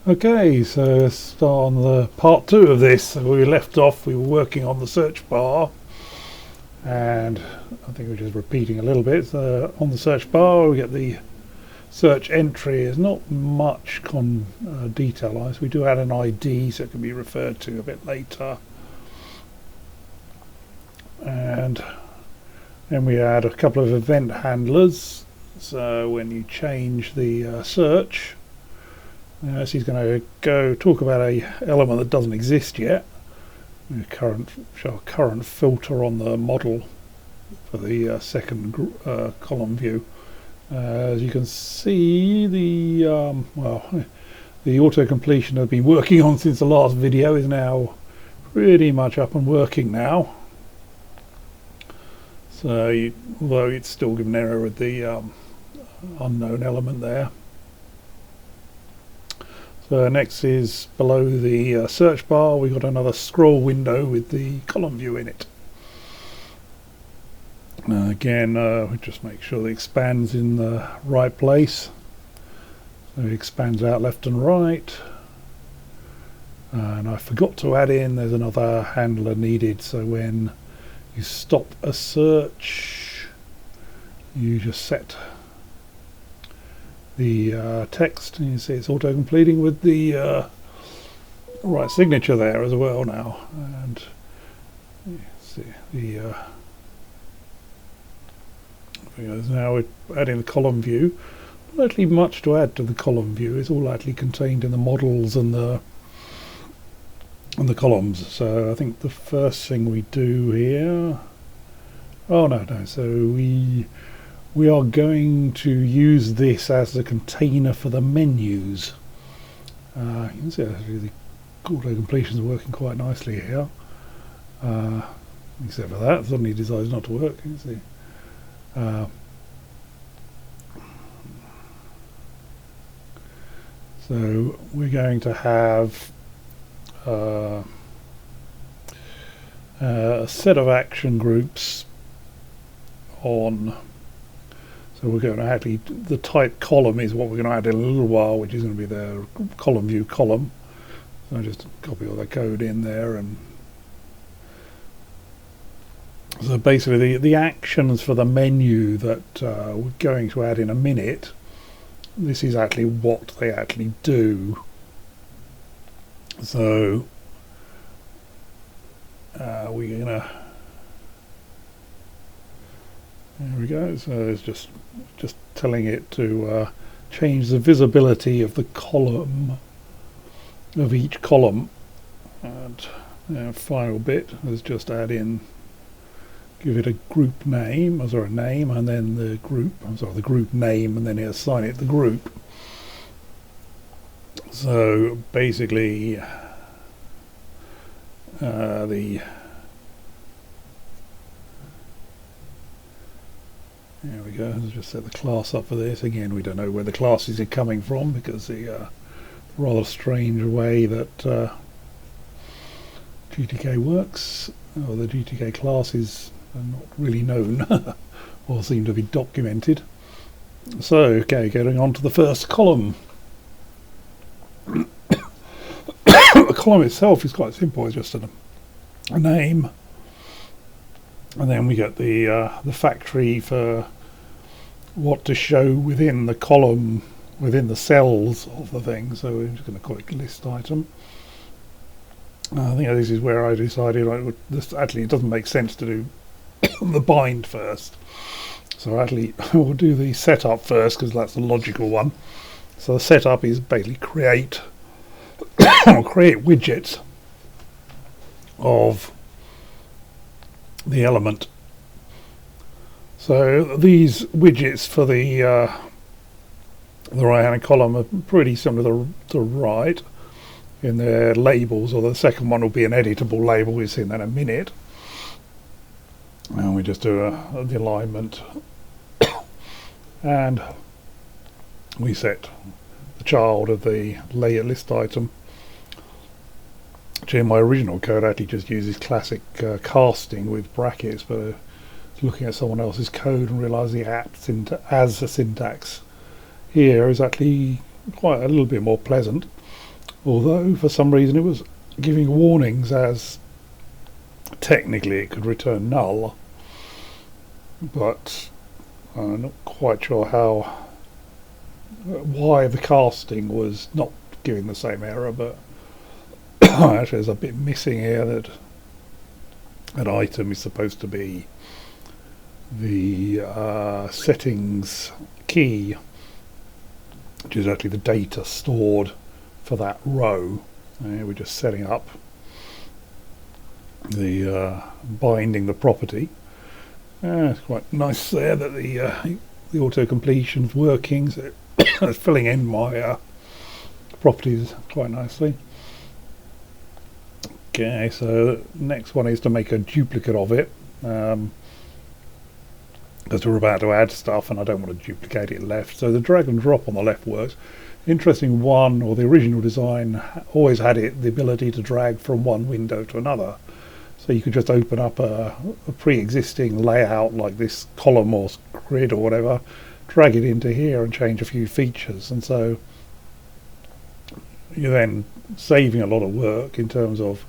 Okay, so let's start on the part 2 of this. So we left off, we were working on the search bar, and I think we're just repeating a little bit. So on the search bar we get the search entry. Is not much detailized. We do add an ID so it can be referred to a bit later, and then we add a couple of event handlers. So when you change the search, so he's going to go talk about a element that doesn't exist yet. Show a current filter on the model for the second column view. As you can see, the autocompletion I've been working on since the last video is now pretty much up and working now. So although it's still given an error with the unknown element there. So next is below the search bar, we've got another scroll window with the column view in it. Again, we just make sure it expands in the right place. So it expands out left and right. And I forgot to add in, there's another handler needed, so when you stop a search, you just set the text, and you see it's auto-completing with the right signature there as well now. And you see the now we're adding the column view. Not actually much to add to the column view. It's all actually contained in the models and the columns. So I think the first thing we do here, so we are going to use this as the container for the menus. You can see actually the auto-completion is working quite nicely here. Except for that, suddenly it decides not to work. You can see. So we're going to have a set of action groups on. So we're going to actually, the type column is what we're going to add in a little while, which is going to be the column view column. So I just copy all the code in there, and so basically the actions for the menu that we're going to add in a minute, this is actually what they actually do. So we're gonna, there we go. So it's just telling it to change the visibility of the column, of each column. And final bit is just add in, give it a group name, name, and then the group name, and then assign it the group. So basically there we go. Let's just set the class up for this. Again, we don't know where the classes are coming from because the rather strange way that GTK works, or the GTK classes are not really known or seem to be documented. So, okay, getting on to the first column. The column itself is quite simple. It's just a name, and then we get the factory for what to show within the column, within the cells of the thing. So we're just going to call it list item. I think this is where I decided this actually it doesn't make sense to do the bind first. So actually we'll do the setup first because that's the logical one. So the setup is basically create widgets of the element. So these widgets for the right-hand column are pretty similar to right in their labels, or the second one will be an editable label. We'll see that in a minute. And we just do the alignment and we set the child of the layer list item. Actually, in my original code I actually just uses classic casting with brackets, but looking at someone else's code and realise the as a syntax here is actually quite a little bit more pleasant. although for some reason it was giving warnings as technically it could return null, but I'm not quite sure why the casting was not giving the same error. But actually there's a bit missing here, that an item is supposed to be the settings key, which is actually the data stored for that row. We're just setting up the binding the property. It's quite nice there that the autocompletion's working, so it's filling in my properties quite nicely. Okay, so next one is to make a duplicate of it, because we're about to add stuff and I don't want to duplicate it left. So the drag and drop on the left works. Interesting one, or the original design always had the ability to drag from one window to another. So you could just open up a pre-existing layout like this column or grid or whatever, drag it into here and change a few features. And so you're then saving a lot of work in terms of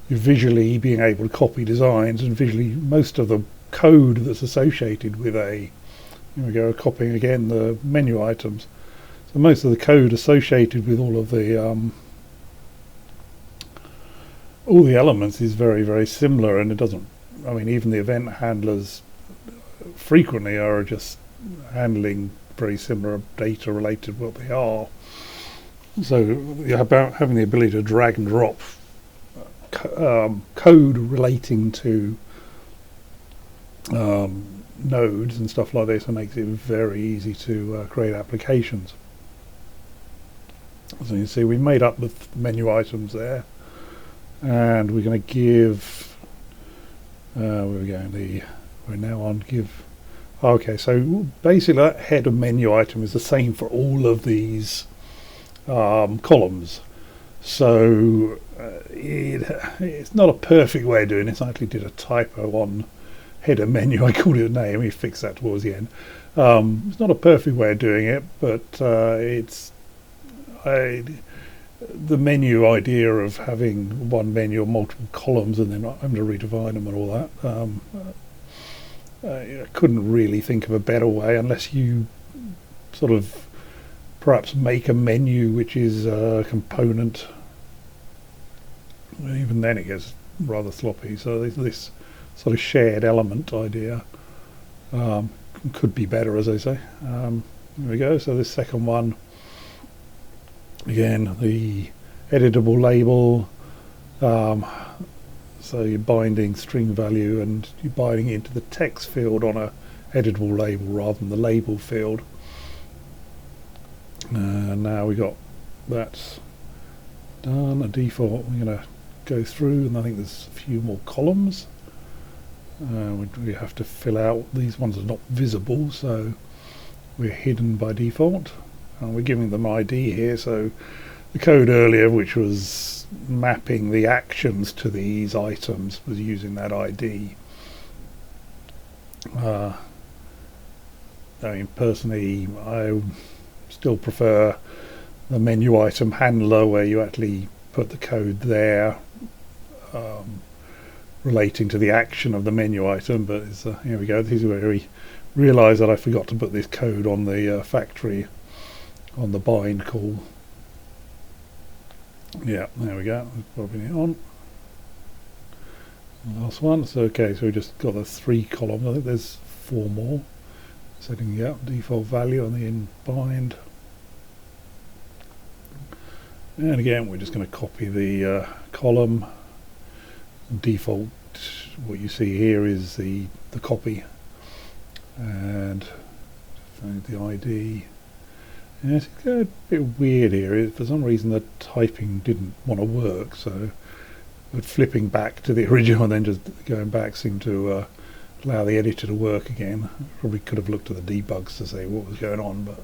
you visually being able to copy designs, and visually most of the code that's associated with here we go, copying again the menu items. So most of the code associated with all the elements is very, very similar, and it doesn't, I mean, even the event handlers frequently are just handling very similar data related to what they are. So about having the ability to drag and drop code relating to nodes and stuff like this, and makes it very easy to create applications. So you see we made up the menu items there, and we're going to give we're now on give. Okay, so basically that header menu item is the same for all of these columns. So it's not a perfect way of doing it. I actually did a typo on header menu. I called it a name. We fixed that towards the end. It's not a perfect way of doing it, but the menu idea of having one menu or multiple columns and then having to redefine them and all that, I couldn't really think of a better way, unless you sort of perhaps make a menu which is a component. Even then it gets rather sloppy. So this sort of shared element idea could be better, as I say. There we go. So this second one, again, the editable label. So you're binding string value and you're binding it into the text field on a editable label rather than the label field. Now we got that done. A default, we're going to go through, and I think there's a few more columns. We have to fill out. These ones are not visible, so we're hidden by default. And we're giving them ID here, so the code earlier, which was mapping the actions to these items, was using that ID. I mean, personally, I still prefer the menu item handler, where you actually put the code there relating to the action of the menu item. But here we go. This is where we realise that I forgot to put this code on the factory on the bind call. Yeah, there we go. Popping it on. Last one. So okay, so we just got the 3 columns. I think there's 4 more. Setting up default value on the in bind. And again, we're just going to copy the column. Default, what you see here is the copy, and find the ID. Yeah, it's a bit weird here. For some reason the typing didn't want to work, so but flipping back to the original and then just going back seemed to allow the editor to work again. Probably could have looked at the debugs to see what was going on. But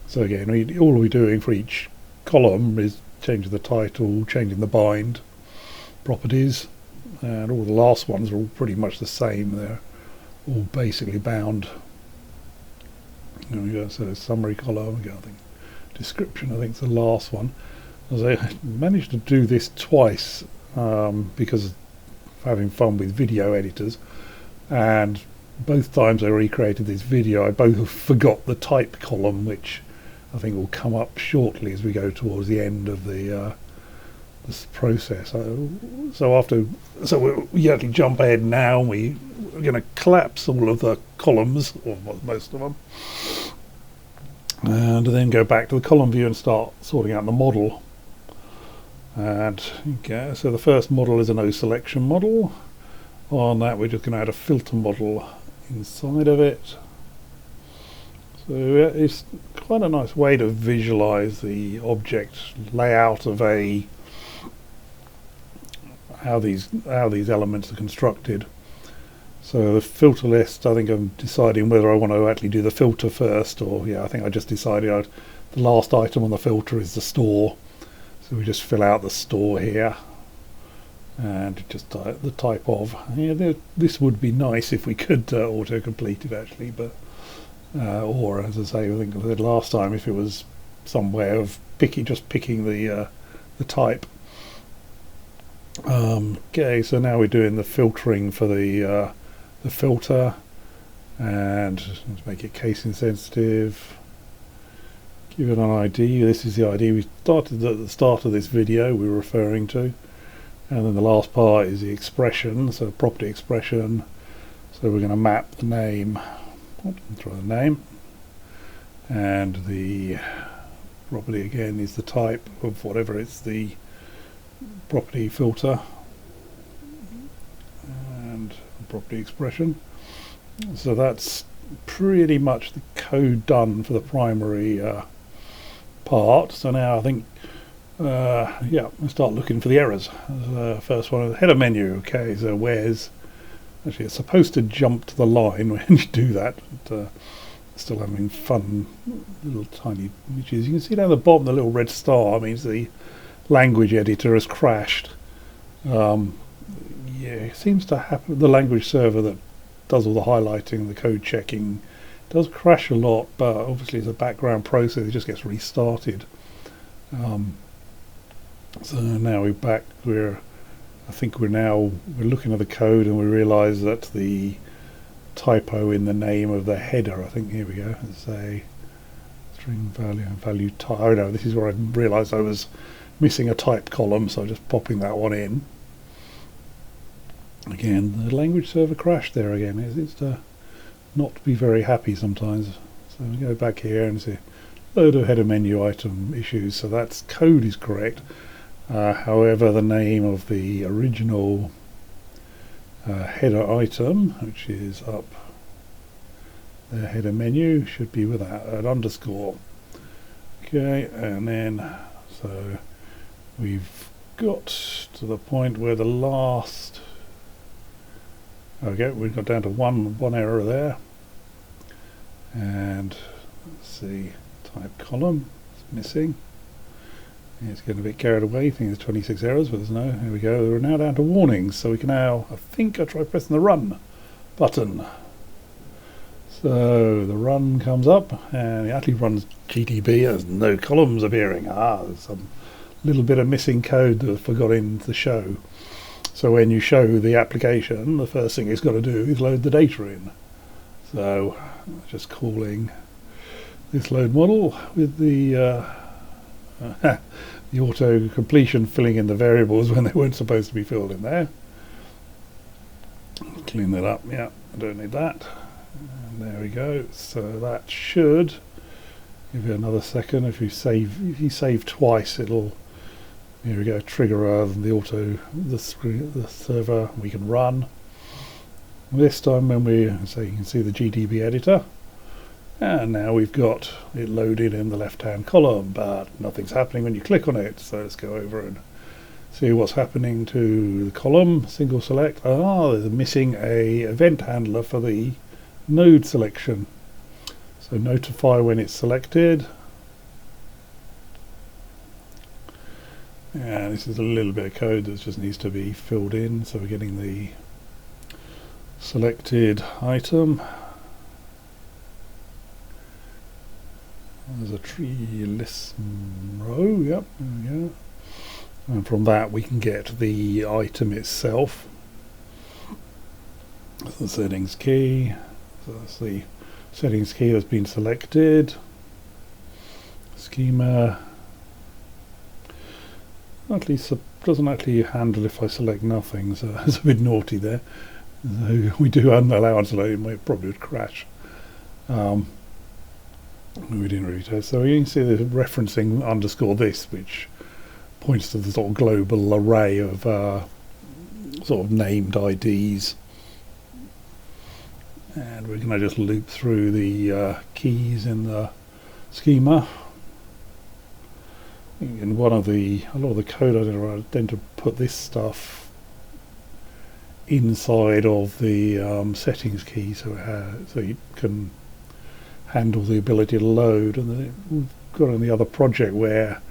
so again, all we're doing for each column is changing the title, changing the bind properties, and all the last ones are all pretty much the same. They're all basically bound. There we go. So summary column, I think description, I think is the last one. as I managed to do this twice because of having fun with video editors, and both times I recreated this video I both forgot the type column, which I think will come up shortly as we go towards the end of the this process. So we actually jump ahead now. We're going to collapse all of the columns, or most of them, and then go back to the column view and start sorting out the model. And okay, so the first model is an O selection model. On that we're just going to add a filter model inside of it. So it's quite a nice way to visualize the object layout of how these elements are constructed. So the filter list, I think I'm deciding whether I want to actually do the filter first, or I think I just decided the last item on the filter is the store. So we just fill out the store here and just type the type of. This would be nice if we could autocomplete it actually, but or as I say, I think I said last time, if it was some way of just picking the type. Okay, so now we're doing the filtering for the filter, and let's make it case insensitive. Give it an ID. This is the ID we started at the start of this video we're referring to, and then the last part is the expression, so property expression. So we're going to map the name. Try the name, and the property again is the type of whatever it's the property filter, and property expression. So that's pretty much the code done for the primary part. So now I think we'll start looking for the errors. First one is the header menu. Okay, so where's actually it's supposed to jump to the line when you do that, but still having fun. Little tiny images. You can see down the bottom the little red star means the language editor has crashed. It seems to happen. The language server that does all the highlighting, the code checking, does crash a lot, but obviously it's a background process. It just gets restarted. So now we're back. I think we're looking at the code and we realise that the typo in the name of the header. I think here we go. It's a string value and value type. Oh no, this is where I realised I was missing a type column, so I'm just popping that one in. Again, the language server crashed there again. It's not to be very happy sometimes. So we go back here and see a load of header menu item issues. So that's code is correct. However, the name of the original header item, which is up the header menu, should be with an underscore. Okay, and then so we've got to the point where the last. Okay, we've got down to one error there, and let's see, type column is missing. It's getting a bit carried away. I think there's 26 errors, but there's no. Here we go. We're now down to warnings, so we can now. I think I try pressing the run button. So the run comes up, and it actually runs GTB. There's no columns appearing. There's some little bit of missing code that I forgot in the show. So when you show the application, the first thing it's got to do is load the data in. So just calling this load model with the auto completion filling in the variables when they weren't supposed to be filled in there. Clean that up. Yeah, I don't need that. And there we go. So that should give you another second. If you save twice, it'll. Here we go, trigger the server we can run. This time when you can see the GDB editor, and now we've got it loaded in the left hand column, but nothing's happening when you click on it. So let's go over and see what's happening to the column. Single select. There's missing a event handler for the node selection. So notify when it's selected. Yeah, this is a little bit of code that just needs to be filled in. So we're getting the selected item. There's a tree list row. Yep, there we go. And from that we can get the item itself. That's the settings key. So that's the settings key that's been selected. Schema doesn't actually handle if I select nothing, so it's a bit naughty there. So we do allow unselected, it probably would crash. We didn't really test. So you can see the referencing underscore this, which points to the sort of global array of sort of named IDs. And we're going to just loop through the keys in the schema. In a lot of the code I tend to put this stuff inside of the settings key, so you can handle the ability to load. And then we've got on the other project where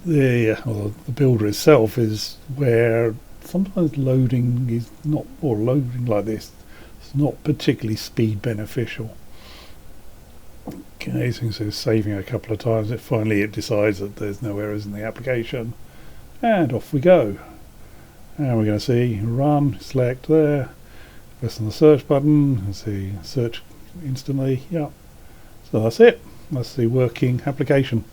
the builder itself is where sometimes loading is not, or loading like this, it's not particularly speed beneficial. Okay, so it's saving a couple of times. Finally it decides that there's no errors in the application, and off we go. And we're going to see run, select there, press on the search button and see search instantly. Yeah, so that's it. That's the working application.